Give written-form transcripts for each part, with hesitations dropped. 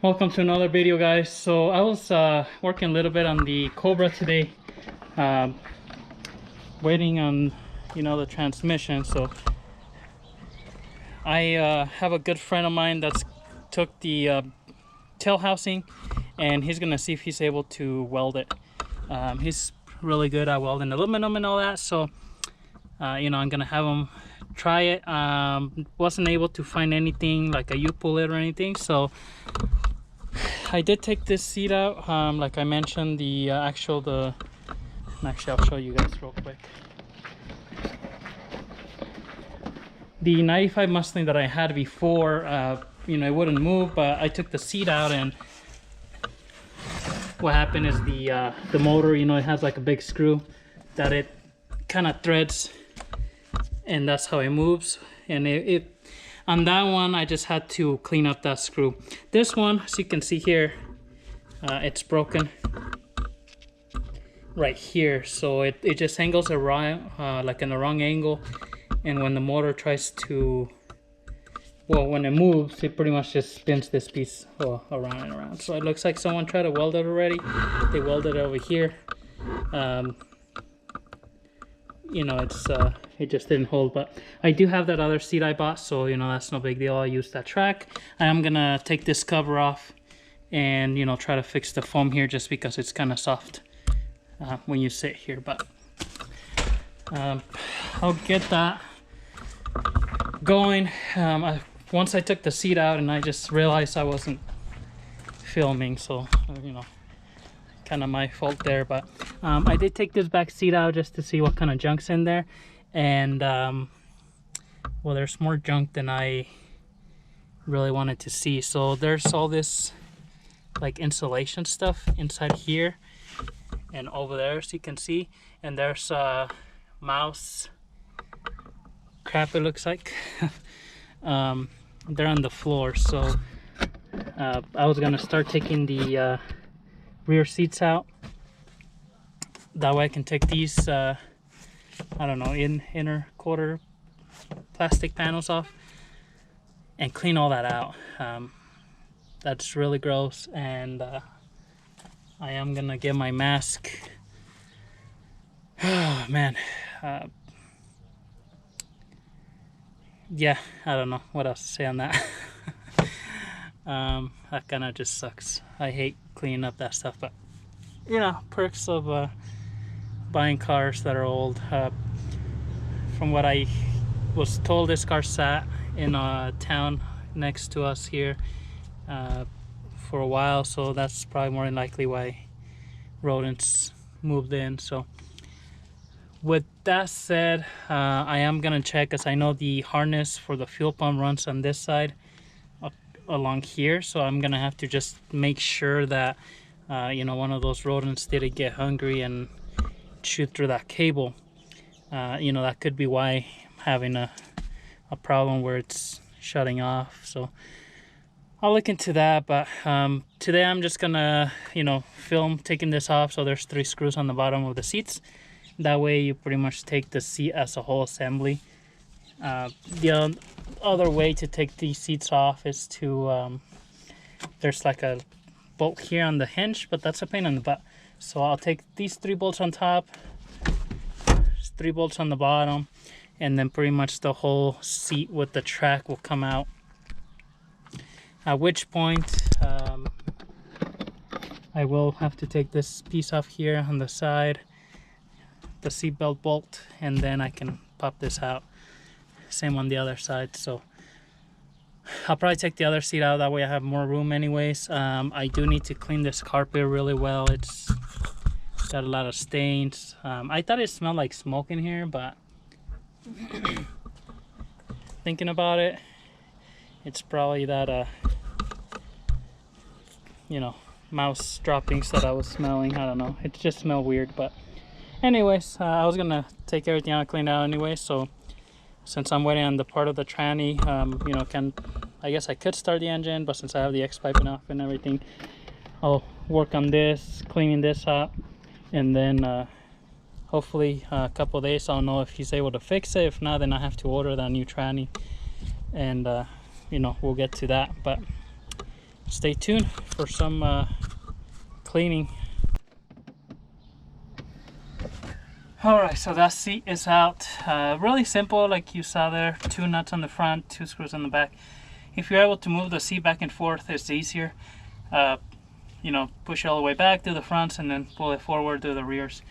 Welcome to another video, guys. So I was working a little bit on the Cobra today, waiting on the transmission. So I have a good friend of mine that's took the tail housing, and he's gonna see if he's able to weld it. He's really good at welding aluminum and all that, so I'm gonna have him try it. Wasn't able to find anything like a U-pull-it or anything, so I did take this seat out. Like I mentioned, actually I'll show you guys real quick. The 95 Mustang that I had before, it wouldn't move, but I took the seat out, and what happened is the motor, it has like a big screw that it kind of threads, and that's how it moves. And on that one, I just had to clean up that screw. This one, as you can see here, it's broken right here, so it just angles around like in the wrong angle, and when the motor tries to, when it moves, it pretty much just spins this piece around and around. So it looks like someone tried to weld it already. They welded it over here. It just didn't hold, but I do have that other seat I bought, so that's no big deal. I'll use that track. I am gonna take this cover off and try to fix the foam here, just because it's kind of soft when you sit here. But I'll get that going. Once I took the seat out, and I just realized I wasn't filming, so kind of my fault there. But I did take this back seat out just to see what kind of junk's in there, and there's more junk than I really wanted to see. So there's all this like insulation stuff inside here and over there, as you can see, and there's mouse crap, it looks like. They're on the floor, so I was gonna start taking the rear seats out. That way I can take these inner quarter plastic panels off and clean all that out. That's really gross, and I am gonna get my mask. Oh man, yeah, I don't know what else to say on that. That kind of just sucks. I hate cleaning up that stuff, but perks of buying cars that are old. From what I was told, this car sat in a town next to us here for a while, so that's probably more than likely why rodents moved in. So with that said, I am gonna check, because I know the harness for the fuel pump runs on this side along here, so I'm gonna have to just make sure that one of those rodents didn't get hungry and shoot through that cable. That could be why I'm having a problem where it's shutting off. So I'll look into that. But today I'm just gonna film taking this off. So there's 3 screws on the bottom of the seats. That way you pretty much take the seat as a whole assembly. The other way to take these seats off is to there's like a bolt here on the hinge, but that's a pain in the butt. So I'll take these 3 bolts on top, 3 bolts on the bottom, and then pretty much the whole seat with the track will come out. At which point I will have to take this piece off here on the side, the seatbelt bolt, and then I can pop this out. Same on the other side. So I'll probably take the other seat out, that way I have more room anyways. I do need to clean this carpet really well. It's got a lot of stains. I thought it smelled like smoke in here, but thinking about it, it's probably that mouse droppings that I was smelling. I don't know, it just smelled weird. But anyways, I was gonna take everything out and clean it out anyway. So since I'm waiting on the part of the tranny, I guess I could start the engine, but since I have the X-piping off and everything, I'll work on this, cleaning this up, and then hopefully a couple of days I'll know if he's able to fix it. If not, then I have to order that new tranny, and we'll get to that. But stay tuned for some cleaning. Alright, so that seat is out. Really simple, like you saw there. 2 nuts on the front, 2 screws on the back. If you're able to move the seat back and forth, it's easier. You know, push it all the way back to the fronts and then pull it forward to the rears.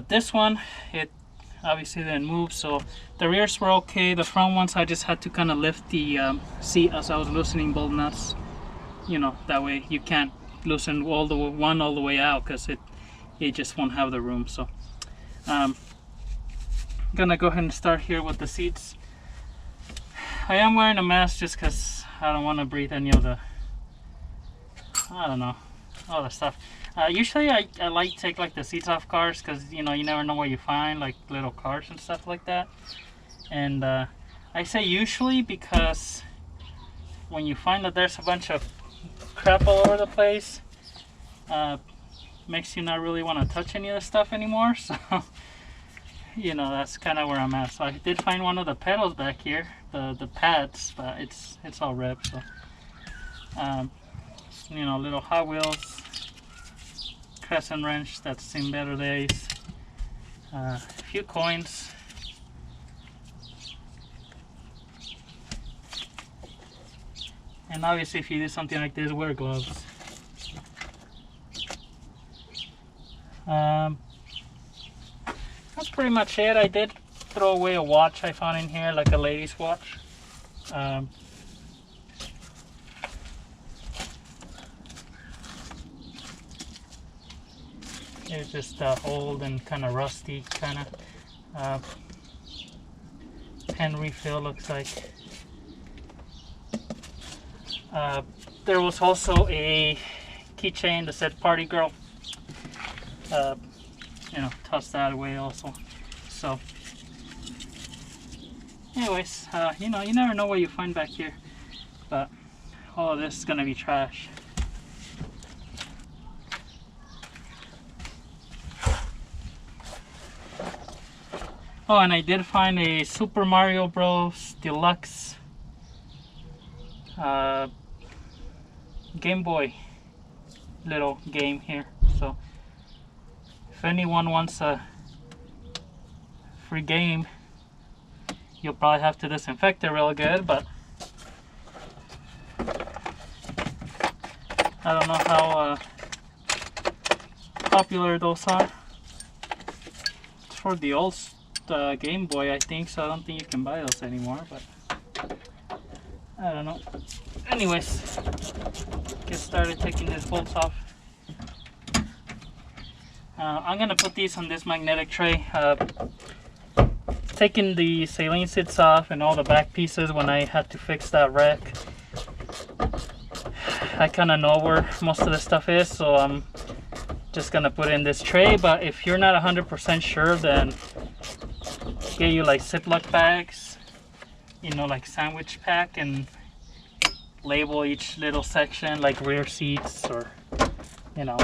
This one, it obviously didn't move, so the rears were okay. The front ones, I just had to kind of lift the seat as I was loosening both nuts. You know, that way you can't loosen all the way out because it just won't have the room. So I'm gonna go ahead and start here with the seats. I am wearing a mask just because I don't want to breathe any of the, I don't know, all the stuff. Usually I like to take like the seats off cars because, you know, you never know what you find, like little cars and stuff like that. And I say usually because when you find that there's a bunch of crap all over the place, makes you not really want to touch any of the stuff anymore. So you know, that's kind of where I'm at. So I did find one of the pedals back here, the pads, but it's all ripped. So you know, little Hot Wheels crescent wrench that's seen better days, a few coins, and obviously if you do something like this, wear gloves. That's pretty much it. I did throw away a watch I found in here, like a lady's watch. It's just old and kind of rusty, kind of pen refill, looks like. There was also a keychain that said "Party Girl." You know, toss that away also. So anyways, you know, you never know what you find back here, but all of this is gonna be trash. Oh, and I did find a Super Mario Bros. Deluxe Game Boy little game here. So if anyone wants a free game, you'll probably have to disinfect it real good, but I don't know how popular those are. It's for the old Game Boy, I think, so I don't think you can buy those anymore, but I don't know. Anyways, get started taking these bolts off. I'm gonna put these on this magnetic tray. Taking the saline seats off and all the back pieces when I had to fix that wreck, I kind of know where most of the stuff is, so I'm just gonna put it in this tray. But if you're not 100% sure, then get you like Ziploc bags, you know, like sandwich pack, and label each little section, like rear seats, or you know,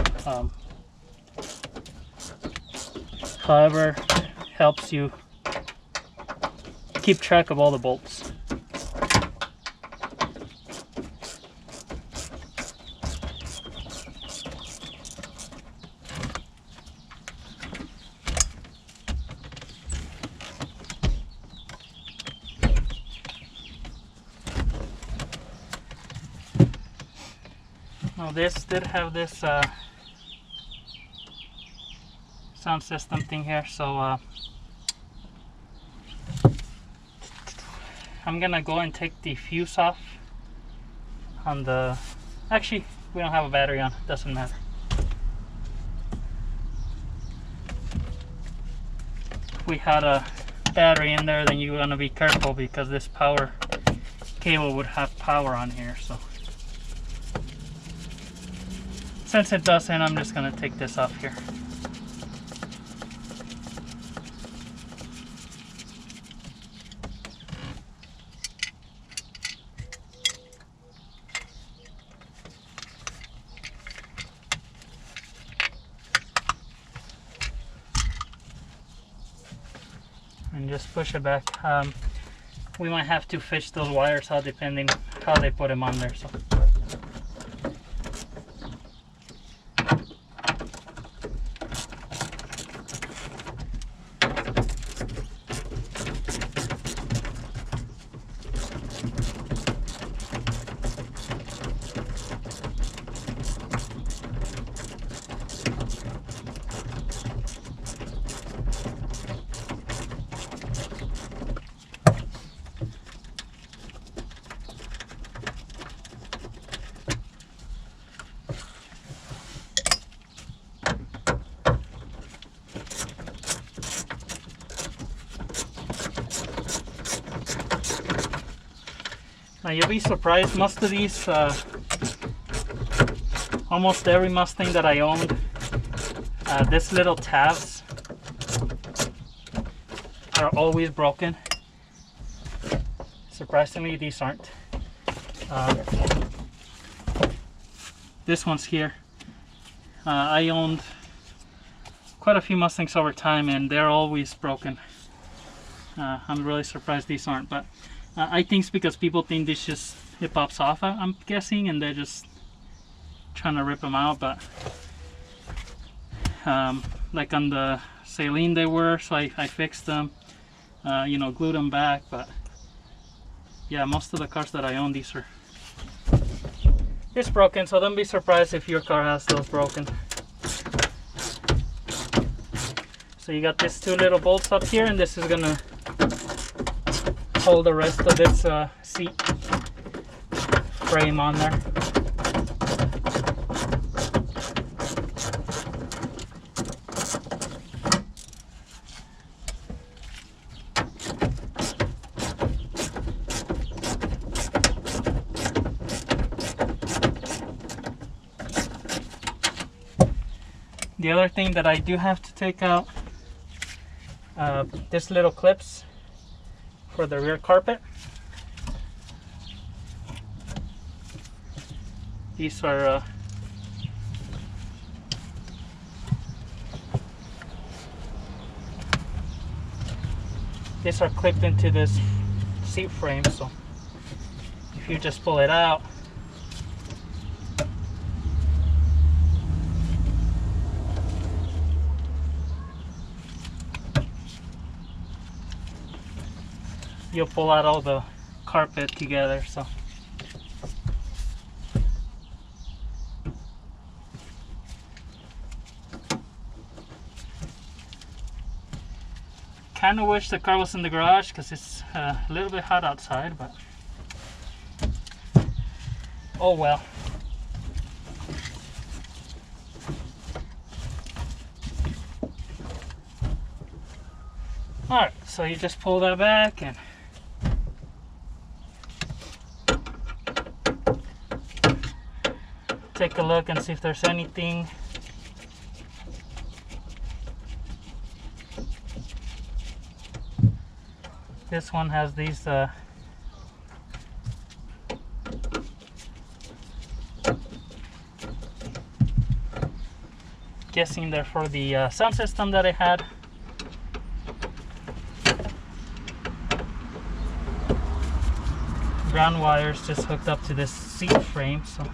however helps you keep track of all the bolts. Now this did have this sound system thing here, so I'm gonna go and take the fuse off on the, actually we don't have a battery on, doesn't matter. If we had a battery in there, then you're gonna be careful because this power cable would have power on here. So since it doesn't, I'm just gonna take this off here. And just push it back. We might have to fish those wires out depending how they put them on there. So You'll be surprised, most of these, almost every Mustang that I owned, this little tabs are always broken. Surprisingly, these aren't. This one's here. I owned quite a few Mustangs over time and they're always broken. I'm really surprised these aren't, but I think it's because people think this just, it pops off, I'm guessing, and they're just trying to rip them out. But like on the Saline they were, so I fixed them, you know, glued them back. But yeah, most of the cars that I own, these are just broken, so don't be surprised if your car has those broken. So you got these two little bolts up here, and this is gonna hold the rest of this seat frame on there. The other thing that I do have to take out, this little clips for the rear carpet. These are clipped into this seat frame, so if you just pull it out, you'll pull out all the carpet together. So kind of wish the car was in the garage because it's a little bit hot outside, but oh well. Alright, so you just pull that back and take a look and see if there's anything. This one has these guessing they're for the sound system that I had. Ground wires just hooked up to this seat frame, so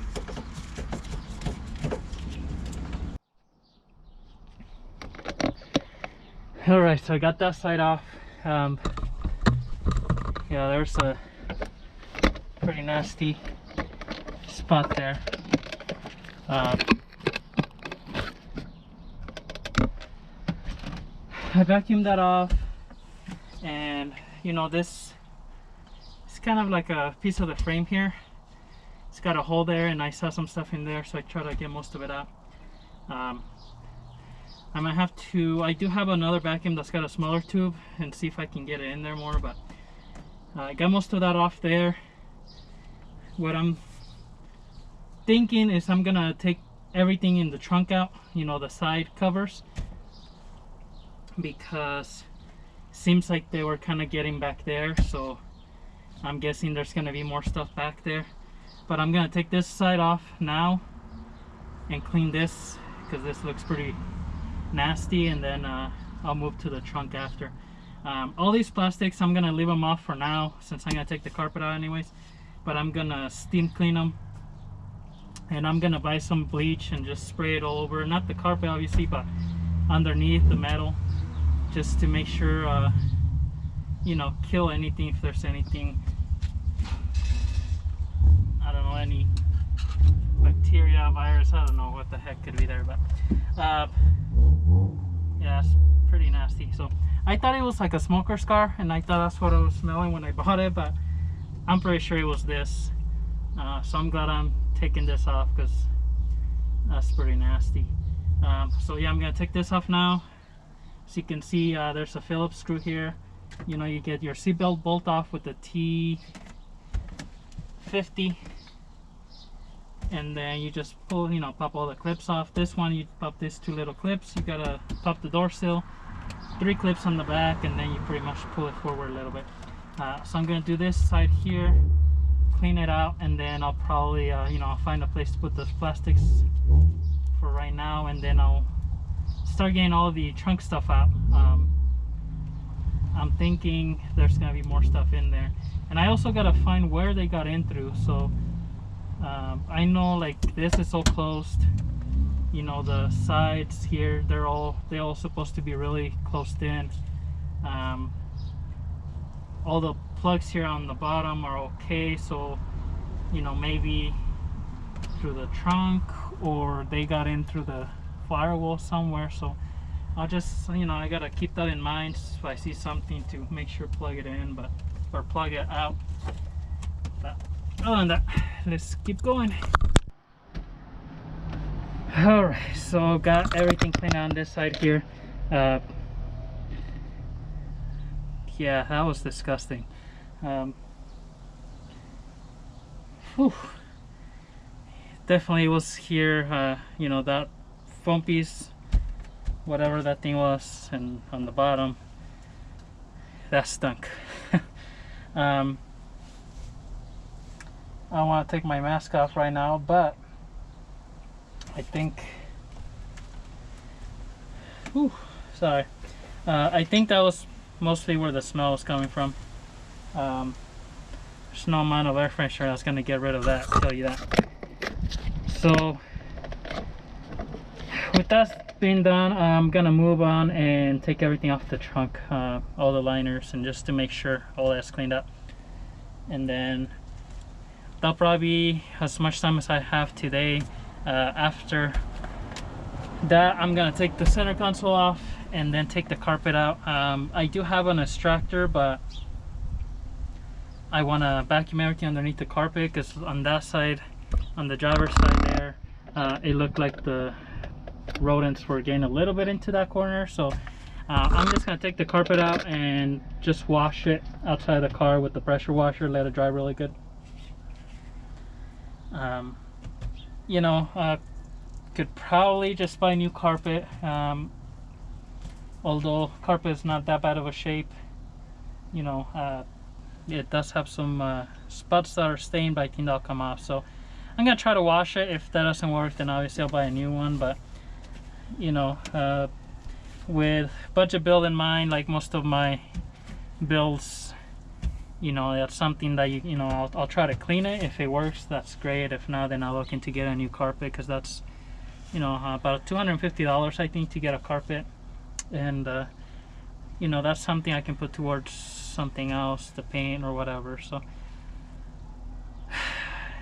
alright, so I got that side off. Yeah, there's a pretty nasty spot there. I vacuumed that off, and you know, this it's kind of like a piece of the frame here. It's got a hole there, and I saw some stuff in there, so I try to get most of it out. I might have to, I do have another vacuum that's got a smaller tube, and see if I can get it in there more, but I got most of that off there. What I'm thinking is I'm gonna take everything in the trunk out, you know, the side covers, because it seems like they were kind of getting back there, so I'm guessing there's gonna be more stuff back there. But I'm gonna take this side off now and clean this, because this looks pretty nasty, and then I'll move to the trunk after. All these plastics, I'm gonna leave them off for now, since I'm gonna take the carpet out anyways, but I'm gonna steam clean them, and I'm gonna buy some bleach and just spray it all over, not the carpet obviously, but underneath the metal, just to make sure you know, kill anything, if there's anything, I don't know, any bacteria, virus, I don't know what the heck could be there, but yeah, it's pretty nasty. So I thought it was like a smoker's car, and I thought that's what I was smelling when I bought it, but I'm pretty sure it was this. So I'm glad I'm taking this off, because that's pretty nasty. So yeah, I'm gonna take this off now. So you can see there's a Phillips screw here. You know, you get your seatbelt bolt off with the T 150, and then you just pull, you know, pop all the clips off. This one, you pop these 2 little clips. You gotta pop the door sill, 3 clips on the back, and then you pretty much pull it forward a little bit. So I'm gonna do this side here, clean it out, and then I'll probably you know, I'll find a place to put those plastics for right now, and then I'll start getting all the trunk stuff out. I'm thinking there's gonna be more stuff in there, and I also gotta find where they got in through. So I know like this is all closed, you know, the sides here, they're all supposed to be really closed in. All the plugs here on the bottom are okay, so you know, maybe through the trunk, or they got in through the firewall somewhere. So I'll just, you know, I gotta keep that in mind if I see something to make sure plug it in, or plug it out. But other than that, let's keep going. All right, so got everything cleaned on this side here. Yeah, that was disgusting. Definitely was here, you know, that foam piece, whatever that thing was, and on the bottom, that stunk. I want to take my mask off right now, but I think, sorry, I think that was mostly where the smell was coming from. There's no amount of air freshener that's going to get rid of that, I'll tell you that. So with that being done, I'm gonna move on and take everything off the trunk, all the liners, and just to make sure all that's cleaned up. And then that'll probably be as much time as I have today. After that, I'm gonna take the center console off and then take the carpet out. I do have an extractor, but I want to vacuum everything underneath the carpet, because on that side, on the driver's side there, it looked like the rodents were getting a little bit into that corner. So I'm just gonna take the carpet out and just wash it outside the car with the pressure washer, let it dry really good. You know, could probably just buy new carpet, although carpet is not that bad of a shape. You know, it does have some spots that are stained, but I think they'll come off. So I'm gonna try to wash it. If that doesn't work, then obviously I'll buy a new one. But you know, with budget build in mind, like most of my builds, you know, that's something that you know, I'll try to clean it. If it works, that's great. If not, then I'll look into get a new carpet, because that's, you know, about $250 I think to get a carpet. And you know, that's something I can put towards something else, the paint or whatever. So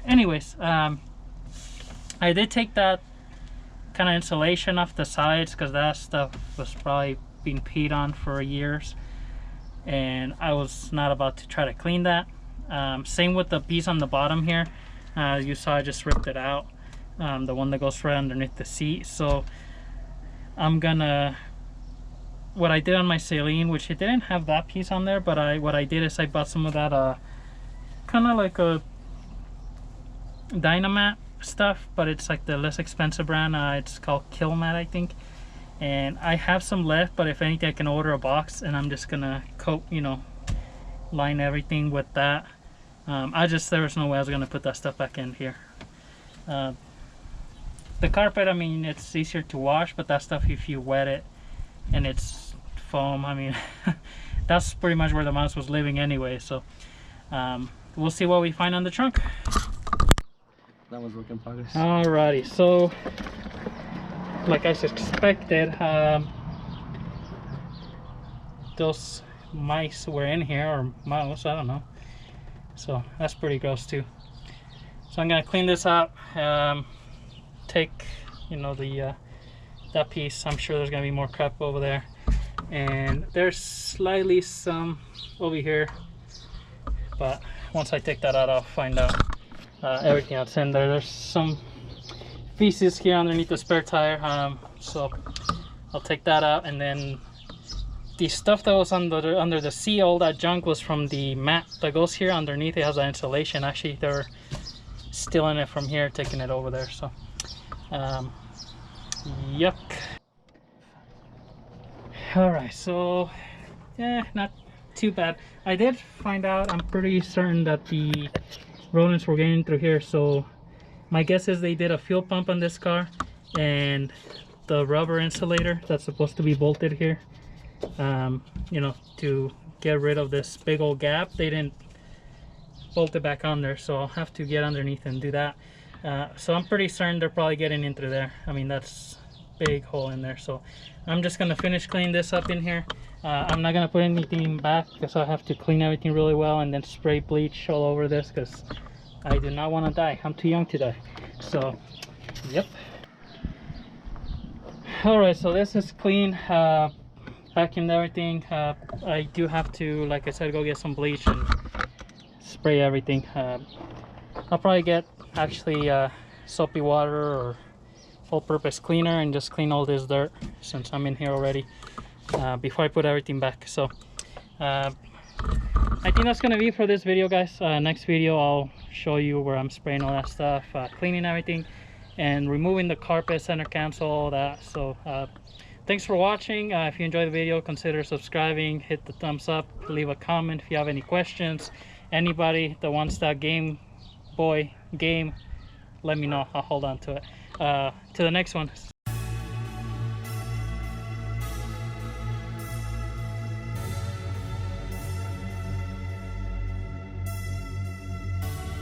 anyways, I did take that kind of insulation off the sides, because that stuff was probably being peed on for years, and I was not about to try to clean that. Same with the piece on the bottom here. You saw I just ripped it out, the one that goes right underneath the seat. So I'm gonna, what I did on my saline, which it didn't have that piece on there, but what I did is I bought some of that kind of like a Dynamat stuff, but it's like the less expensive brand. It's called Killmat, I think, and I have some left, but if anything I can order a box, and I'm just gonna coat, you know, line everything with that. There was no way I was gonna put that stuff back in here. The carpet, I mean, it's easier to wash, but that stuff, if you wet it and it's foam, I mean, that's pretty much where the mouse was living anyway. So we'll see what we find on the trunk. That was work in progress. Alrighty, so like I expected, those mice were in here, or mouse, I don't know. So that's pretty gross too. So I'm gonna clean this up, take, you know, the that piece. I'm sure there's gonna be more crap over there, and there's slightly some over here, but once I take that out, I'll find out everything else in there. There's some feces here underneath the spare tire, so I'll take that out, and then the stuff that was under the sea, all that junk was from the mat that goes here underneath. It has an insulation. Actually, they're stealing it from here, taking it over there. So, yuck. All right, so yeah, not too bad. I did find out, I'm pretty certain that the rodents were getting through here. So my guess is they did a fuel pump on this car, and the rubber insulator that's supposed to be bolted here, you know, to get rid of this big old gap, they didn't bolt it back on there. So I'll have to get underneath and do that. So I'm pretty certain they're probably getting in through there. I mean, that's big hole in there. So I'm just gonna finish cleaning this up in here. I'm not gonna put anything back because I have to clean everything really well and then spray bleach all over this because I do not want to die. I'm too young to die. So yep. All right, so this is clean, vacuumed everything. I do have to, like I said, go get some bleach and spray everything. I'll probably get actually soapy water or all-purpose cleaner and just clean all this dirt since I'm in here already, before I put everything back. So I think that's gonna be for this video, guys. Next video I'll show you where I'm spraying all that stuff, cleaning everything and removing the carpet, center console, all that. So thanks for watching. If you enjoyed the video, consider subscribing, hit the thumbs up, leave a comment if you have any questions. Anybody that wants that Game Boy game, let me know. I'll hold on to it. To the next one.